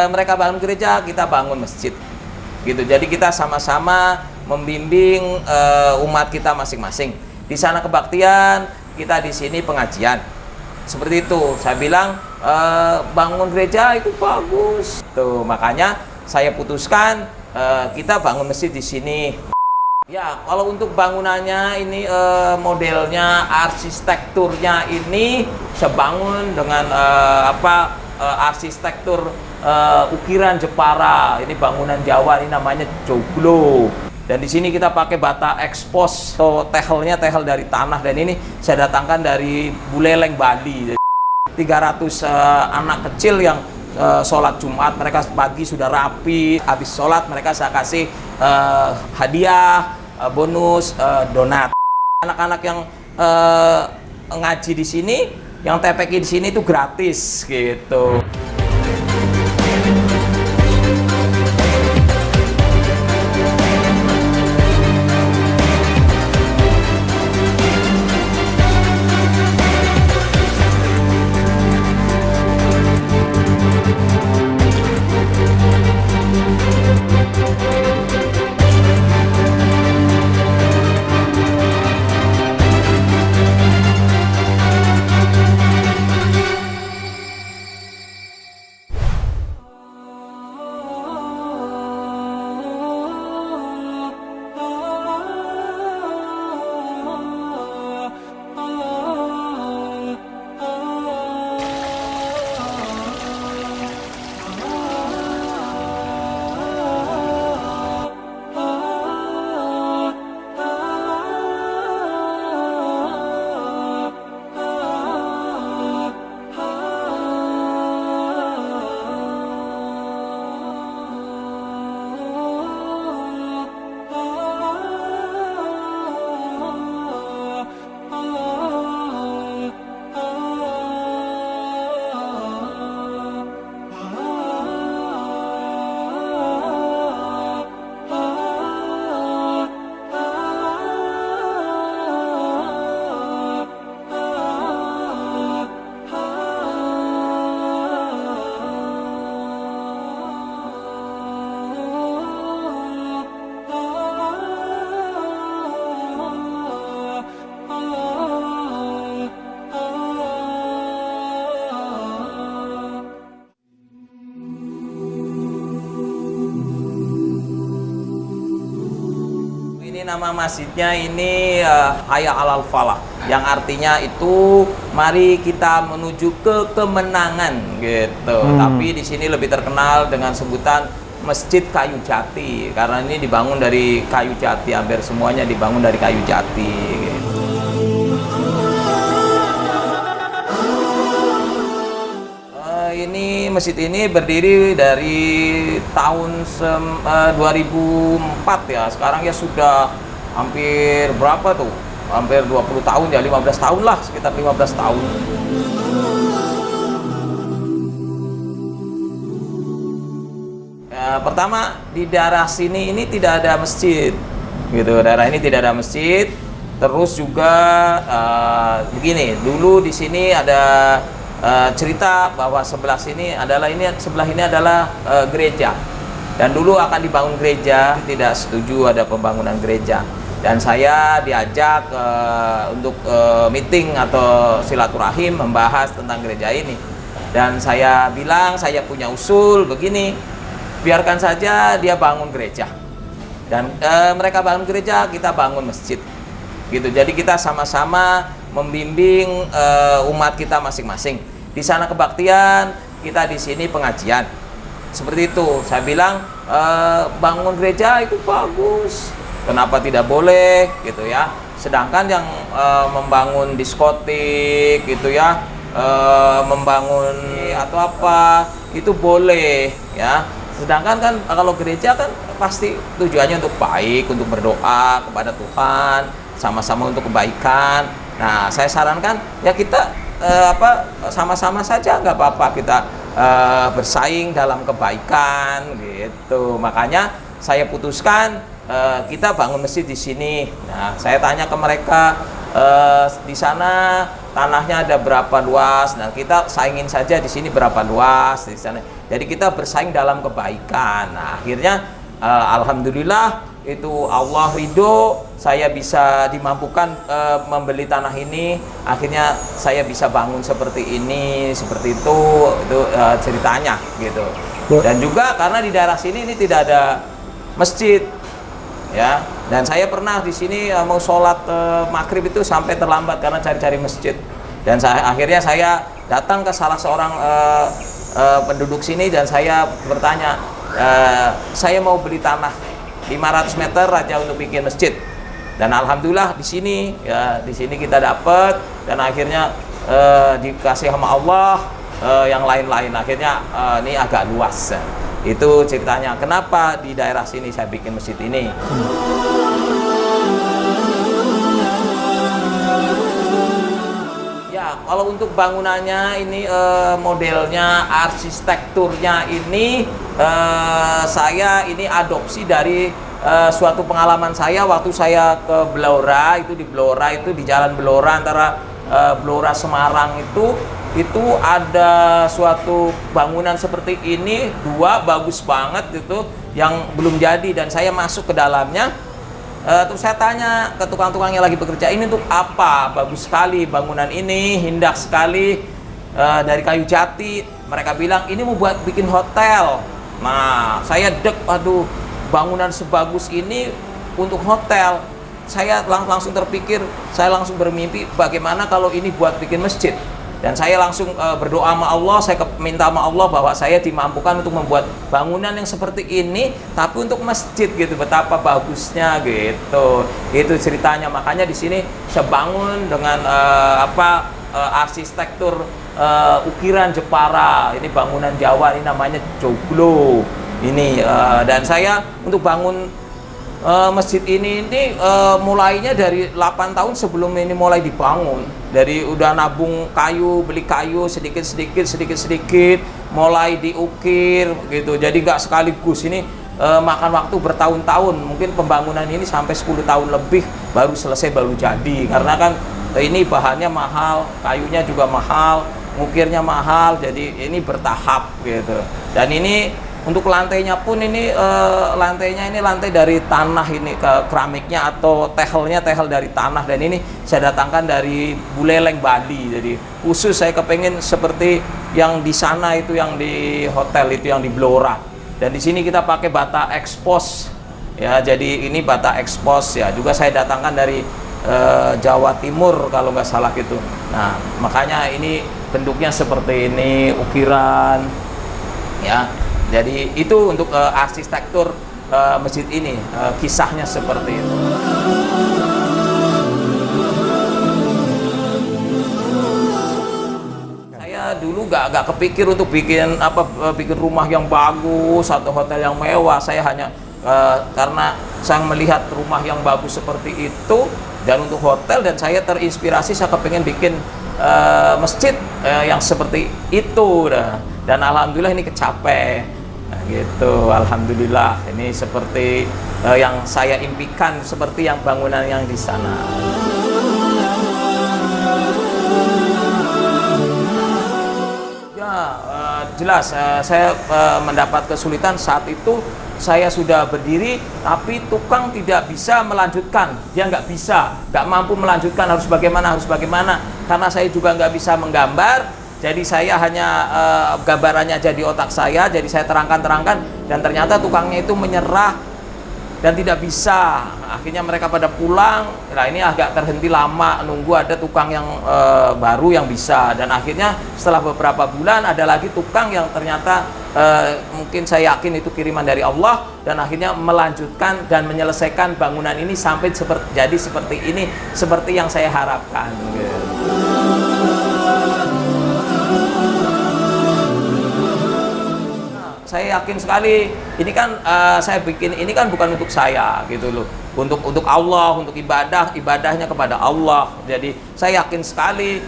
mereka bangun gereja, kita bangun masjid. Gitu. Jadi kita sama-sama membimbing umat kita masing-masing. Di sana kebaktian, kita di sini pengajian. Seperti itu. Saya bilang bangun gereja itu bagus. Tuh, makanya saya putuskan kita bangun masjid di sini. Ya, kalau untuk bangunannya ini modelnya, arsitekturnya ini saya bangun dengan arsitektur ukiran Jepara. Ini bangunan Jawa, ini namanya joglo. Dan di sini kita pakai bata ekspos. So, tehelnya tehel dari tanah, dan ini saya datangkan dari Buleleng, Bali. 300 anak kecil yang sholat Jumat, mereka pagi sudah rapi. Habis sholat mereka saya kasih hadiah, bonus, donat. Anak-anak yang ngaji di sini, yang TPQ di sini itu gratis gitu. Nama masjidnya ini Hayya 'alal Falah, yang artinya itu mari kita menuju ke kemenangan gitu. Tapi di sini lebih terkenal dengan sebutan Masjid Kayu Jati, karena ini dibangun dari kayu jati, hampir semuanya dibangun dari kayu jati gitu. Ini masjid ini berdiri dari tahun 2004 ya. Sekarang ya sudah hampir berapa tuh? Hampir 20 tahun ya, 15 tahun lah, sekitar 15 tahun. Pertama, di daerah sini ini tidak ada masjid. Gitu, daerah ini tidak ada masjid. Terus juga begini, dulu di sini ada cerita bahwa sebelah ini adalah gereja, dan dulu akan dibangun gereja. Tidak setuju ada pembangunan gereja, dan saya diajak untuk meeting atau silaturahim membahas tentang gereja ini. Dan saya bilang saya punya usul begini, biarkan saja dia bangun gereja, dan mereka bangun gereja, kita bangun masjid gitu. Jadi kita sama-sama membimbing umat kita masing-masing. Di sana kebaktian, kita di sini pengajian. Seperti itu. Saya bilang bangun gereja itu bagus. Kenapa tidak boleh gitu ya? Sedangkan yang membangun diskotik gitu ya, membangun atau apa itu boleh ya. Sedangkan kan kalau gereja kan pasti tujuannya untuk baik, untuk berdoa kepada Tuhan, sama-sama untuk kebaikan. Nah, saya sarankan ya kita sama-sama saja, nggak apa-apa kita bersaing dalam kebaikan gitu. Makanya saya putuskan kita bangun masjid di sini. Nah, saya tanya ke mereka di sana tanahnya ada berapa luas. Nah, kita saingin saja di sini berapa luas di sana. Jadi kita bersaing dalam kebaikan. Nah, akhirnya alhamdulillah itu Allah ridho, saya bisa dimampukan membeli tanah ini, akhirnya saya bisa bangun seperti ini, seperti itu ceritanya gitu. Dan juga karena di daerah sini ini tidak ada masjid, ya. Dan saya pernah di sini mau sholat maghrib itu sampai terlambat karena cari-cari masjid. Dan akhirnya saya datang ke salah seorang penduduk sini dan saya bertanya, saya mau beli tanah 500 meter aja untuk bikin masjid. Dan alhamdulillah di sini ya, di sini kita dapat dan akhirnya dikasih sama Allah yang lain-lain. Akhirnya ini agak luas. Itu ceritanya kenapa di daerah sini saya bikin masjid ini. Ya, kalau untuk bangunannya ini modelnya, arsitekturnya ini saya ini adopsi dari suatu pengalaman saya waktu saya ke Blora. Itu di Blora, itu di Jalan Blora antara Blora Semarang itu ada suatu bangunan seperti ini, dua bagus banget itu yang belum jadi, dan saya masuk ke dalamnya. Terus saya tanya ke tukang-tukang yang lagi bekerja, ini untuk apa? Bagus sekali bangunan ini, indah sekali, dari kayu jati. Mereka bilang ini mau buat bikin hotel. Nah, saya aduh, bangunan sebagus ini untuk hotel. Saya langsung terpikir, saya langsung bermimpi bagaimana kalau ini buat bikin masjid. Dan saya langsung berdoa sama Allah, saya minta sama Allah bahwa saya dimampukan untuk membuat bangunan yang seperti ini, tapi untuk masjid gitu. Betapa bagusnya gitu. Itu ceritanya. Makanya di sini saya bangun dengan arsitektur ukiran Jepara. Ini bangunan Jawa, ini namanya joglo. Ini dan saya untuk bangun masjid ini mulainya dari 8 tahun sebelum ini mulai dibangun. Dari udah nabung kayu, beli kayu sedikit, mulai diukir gitu. Jadi nggak sekaligus, ini makan waktu bertahun-tahun. Mungkin pembangunan ini sampai 10 tahun lebih baru selesai, baru jadi. Karena kan ini bahannya mahal, kayunya juga mahal, ngukirnya mahal. Jadi ini bertahap gitu. Dan ini untuk lantainya pun ini lantainya ini lantai dari tanah, ini ke keramiknya atau tehel dari tanah, dan ini saya datangkan dari Buleleng, Bali. Jadi khusus saya kepengen seperti yang di sana itu, yang di hotel itu, yang di Blora. Dan di sini kita pakai bata ekspos ya, jadi ini bata ekspos ya, juga saya datangkan dari Jawa Timur kalau nggak salah gitu. Nah, makanya ini bentuknya seperti ini, ukiran ya. Jadi itu untuk arsitektur masjid ini, kisahnya seperti itu. Saya dulu gak kepikir untuk bikin rumah yang bagus atau hotel yang mewah. Saya hanya karena saya melihat rumah yang bagus seperti itu dan untuk hotel, dan saya terinspirasi, saya kepengen bikin masjid yang seperti itu. Dan alhamdulillah ini kecapai. Nah, gitu, alhamdulillah ini seperti yang saya impikan, seperti yang bangunan yang di sana. Ya, jelas saya mendapat kesulitan saat itu. Saya sudah berdiri, tapi tukang tidak bisa melanjutkan. Dia nggak mampu melanjutkan, harus bagaimana. Karena saya juga nggak bisa menggambar. Jadi saya hanya gambarannya aja di otak saya, jadi saya terangkan, dan ternyata tukangnya itu menyerah dan tidak bisa. Akhirnya mereka pada pulang. Nah, ini agak terhenti lama, nunggu ada tukang yang baru yang bisa. Dan akhirnya setelah beberapa bulan ada lagi tukang yang ternyata mungkin saya yakin itu kiriman dari Allah, dan akhirnya melanjutkan dan menyelesaikan bangunan ini sampai jadi seperti ini, seperti yang saya harapkan. Saya yakin sekali ini kan saya bikin ini kan bukan untuk saya gitu loh, untuk Allah, untuk ibadahnya kepada Allah. Jadi saya yakin sekali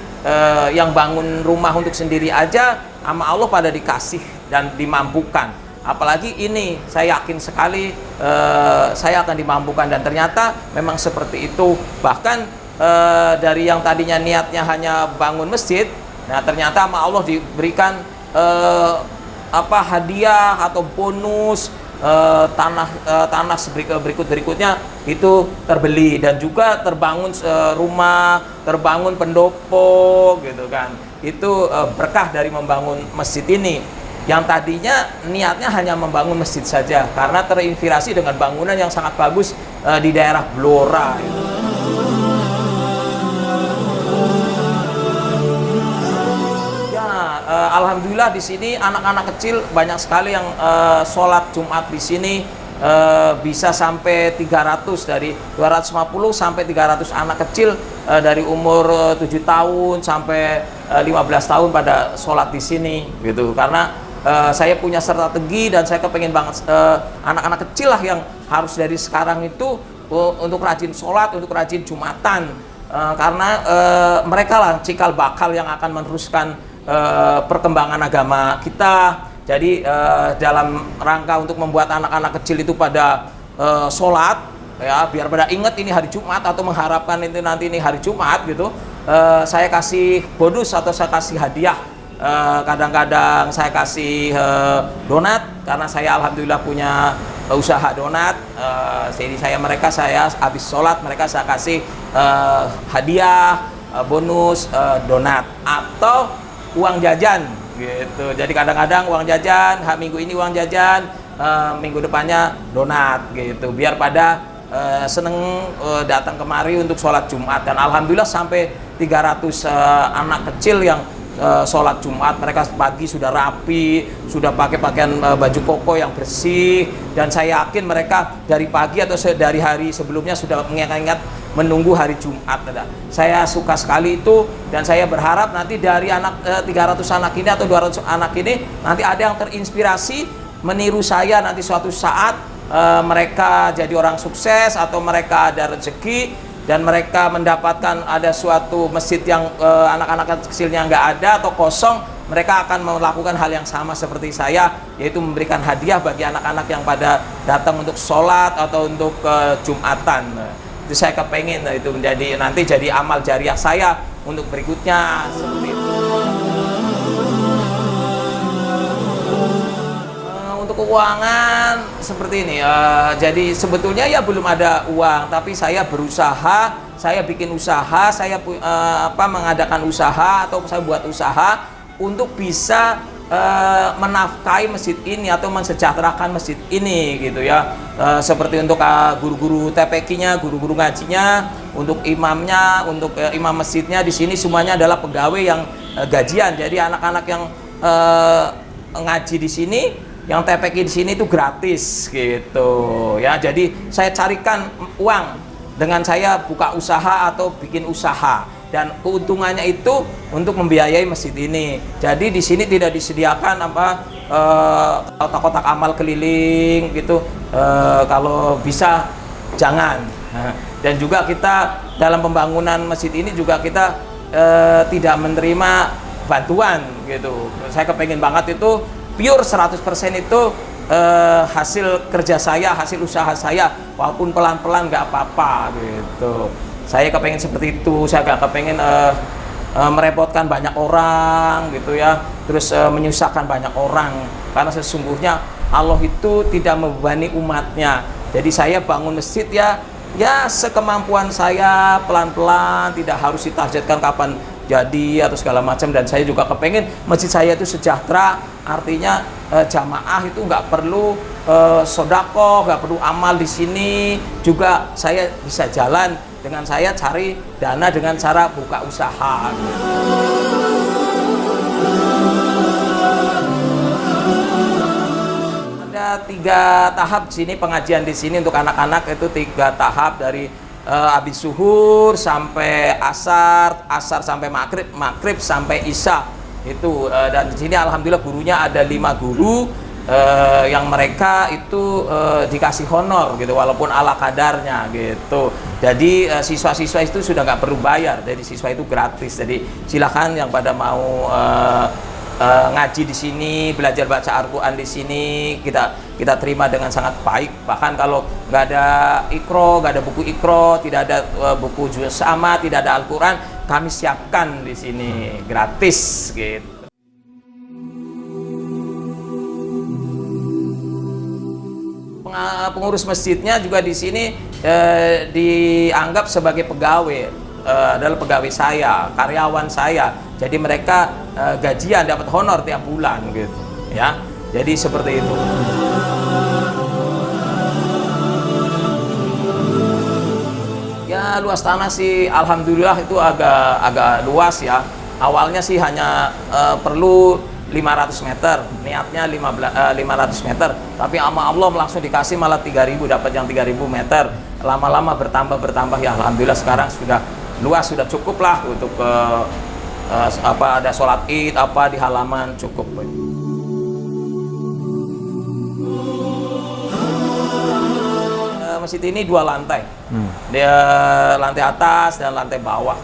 yang bangun rumah untuk sendiri aja sama Allah pada dikasih dan dimampukan, apalagi ini saya yakin sekali saya akan dimampukan, dan ternyata memang seperti itu. Bahkan dari yang tadinya niatnya hanya bangun masjid, nah ternyata sama Allah diberikan apa hadiah atau bonus tanah berikutnya itu terbeli, dan juga terbangun rumah, terbangun pendopo gitu kan. Itu berkah dari membangun masjid ini, yang tadinya niatnya hanya membangun masjid saja karena terinspirasi dengan bangunan yang sangat bagus di daerah Blora gitu. Alhamdulillah di sini anak-anak kecil banyak sekali yang sholat Jumat di sini, bisa sampai 300, dari 250 sampai 300 anak kecil dari umur 7 tahun sampai 15 tahun pada sholat di sini gitu. Karena saya punya strategi dan saya kepengen banget anak-anak kecil lah yang harus dari sekarang itu untuk rajin sholat, untuk rajin Jumatan, karena mereka lah cikal bakal yang akan meneruskan perkembangan agama kita. Jadi dalam rangka untuk membuat anak-anak kecil itu pada sholat ya, biar pada ingat ini hari Jumat atau mengharapkan itu nanti ini hari Jumat gitu, saya kasih bonus atau saya kasih hadiah. Kadang-kadang saya kasih donat, karena saya alhamdulillah punya usaha donat. Jadi saya habis sholat mereka saya kasih hadiah, bonus donat atau uang jajan gitu. Jadi kadang-kadang uang jajan, minggu ini uang jajan, minggu depannya donat gitu, biar pada seneng datang kemari untuk sholat Jumat. Dan alhamdulillah sampai 300 anak kecil yang sholat Jumat, mereka pagi sudah rapi, sudah pakai pakaian baju koko yang bersih, dan saya yakin mereka dari pagi atau dari hari sebelumnya sudah mengingat menunggu hari Jumat. Saya suka sekali itu, dan saya berharap nanti dari 300 anak ini atau 200 anak ini nanti ada yang terinspirasi meniru saya nanti suatu saat, mereka jadi orang sukses atau mereka ada rezeki dan mereka mendapatkan ada suatu masjid yang anak-anak kecilnya nggak ada atau kosong, mereka akan melakukan hal yang sama seperti saya, yaitu memberikan hadiah bagi anak-anak yang pada datang untuk sholat atau untuk Jumatan. Itu saya kepengen itu menjadi nanti jadi amal jariah saya untuk berikutnya seperti itu. Untuk keuangan seperti ini, jadi sebetulnya ya belum ada uang, tapi saya berusaha, saya bikin usaha, saya mengadakan usaha atau saya buat usaha untuk bisa menafkahi masjid ini atau mensejahterakan masjid ini gitu ya. Seperti untuk guru-guru TPQ-nya, guru-guru ngajinya, untuk imamnya, untuk imam masjidnya, di sini semuanya adalah pegawai yang gajian. Jadi anak-anak yang ngaji di sini, yang TPQ di sini itu gratis gitu ya. Jadi saya carikan uang dengan saya buka usaha atau bikin usaha, dan keuntungannya itu untuk membiayai masjid ini. Jadi di sini tidak disediakan kotak-kotak amal keliling gitu, kalau bisa jangan. Dan juga kita dalam pembangunan masjid ini juga kita tidak menerima bantuan gitu. Saya kepengen banget itu pure 100% itu hasil kerja saya, hasil usaha saya, walaupun pelan-pelan nggak apa-apa gitu. Saya kepengen seperti itu. Saya nggak kepengen merepotkan banyak orang gitu ya, terus menyusahkan banyak orang, karena sesungguhnya Allah itu tidak membebani umatnya. Jadi saya bangun masjid ya sekemampuan saya, pelan-pelan, tidak harus ditargetkan kapan jadi atau segala macam. Dan saya juga kepengen masjid saya itu sejahtera, artinya jamaah itu nggak perlu sodako, nggak perlu amal di sini, juga saya bisa jalan dengan saya cari dana dengan cara buka usaha. Ada 3 tahap di sini pengajian di sini untuk anak-anak, itu 3 tahap, dari habis zuhur sampai asar, asar sampai maghrib, maghrib sampai isya itu. Dan di sini alhamdulillah gurunya ada 5 guru yang mereka itu dikasih honor gitu, walaupun ala kadarnya gitu. Jadi siswa-siswa itu sudah nggak perlu bayar, jadi siswa itu gratis. Jadi silakan yang pada mau ngaji di sini, belajar baca Al-Quran di sini, kita terima dengan sangat baik. Bahkan kalau nggak ada ikro, nggak ada buku ikro, tidak ada buku juz amma, tidak ada Al-Quran, kami siapkan di sini gratis gitu. pengurus masjidnya juga di sini dianggap sebagai pegawai, adalah pegawai saya, karyawan saya. Jadi mereka gajian, dapat honor tiap bulan gitu ya. Jadi seperti itu. Ya, luas tanah sih alhamdulillah itu agak luas ya. Awalnya sih hanya perlu 500 meter, niatnya 500 meter, tapi sama Allah langsung dikasih malah 3.000, dapat yang 3.000 meter. Lama-lama bertambah ya, alhamdulillah sekarang sudah luas, sudah cukup lah untuk ada sholat id di halaman, cukup. Masjid ini 2 lantai, dia lantai atas dan lantai bawah.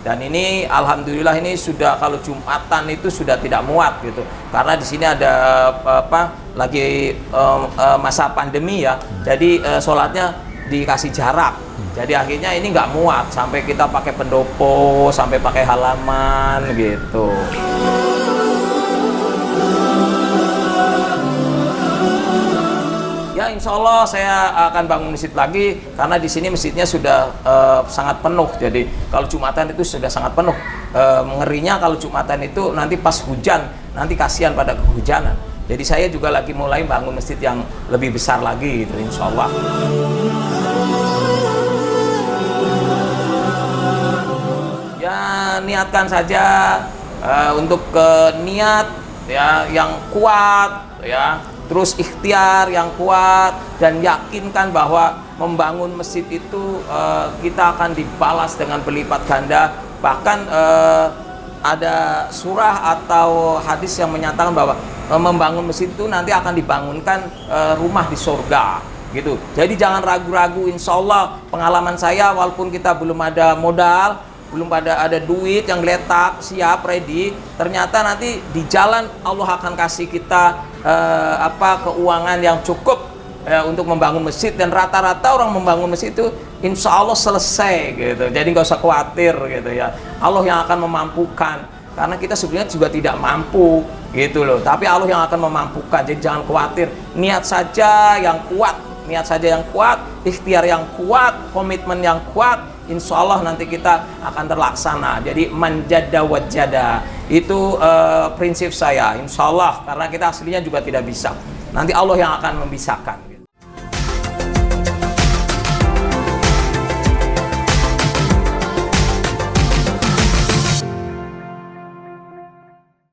Dan ini alhamdulillah ini sudah, kalau Jumatan itu sudah tidak muat gitu, karena di sini ada lagi masa pandemi ya, jadi sholatnya dikasih jarak. Jadi akhirnya ini nggak muat, sampai kita pakai pendopo, sampai pakai halaman gitu. Ya, insya Allah saya akan bangun masjid lagi, karena di sini masjidnya sudah sangat penuh. Jadi kalau Jumatan itu sudah sangat penuh. Ngerinya kalau Jumatan itu nanti pas hujan, nanti kasihan pada kehujanan. Jadi saya juga lagi mulai bangun masjid yang lebih besar lagi gitu, insya Allah. Ya, niatkan saja untuk niat ya yang kuat ya. Terus ikhtiar yang kuat, dan yakinkan bahwa membangun masjid itu kita akan dibalas dengan berlipat ganda. Bahkan ada surah atau hadis yang menyatakan bahwa membangun masjid itu nanti akan dibangunkan rumah di surga gitu. Jadi jangan ragu-ragu, insya Allah pengalaman saya, walaupun kita belum ada modal, belum ada duit yang geletak, siap, ready, ternyata nanti di jalan Allah akan kasih kita keuangan yang cukup untuk membangun masjid. Dan rata-rata orang membangun masjid itu insya Allah selesai gitu. Jadi nggak usah khawatir gitu ya, Allah yang akan memampukan, karena kita sebenarnya juga tidak mampu gitu loh, tapi Allah yang akan memampukan. Jadi jangan khawatir, niat saja yang kuat, ikhtiar yang kuat, komitmen yang kuat, insya Allah nanti kita akan terlaksana. Jadi manjada wajada itu prinsip saya, insya Allah, karena kita aslinya juga tidak bisa, nanti Allah yang akan membisahkan.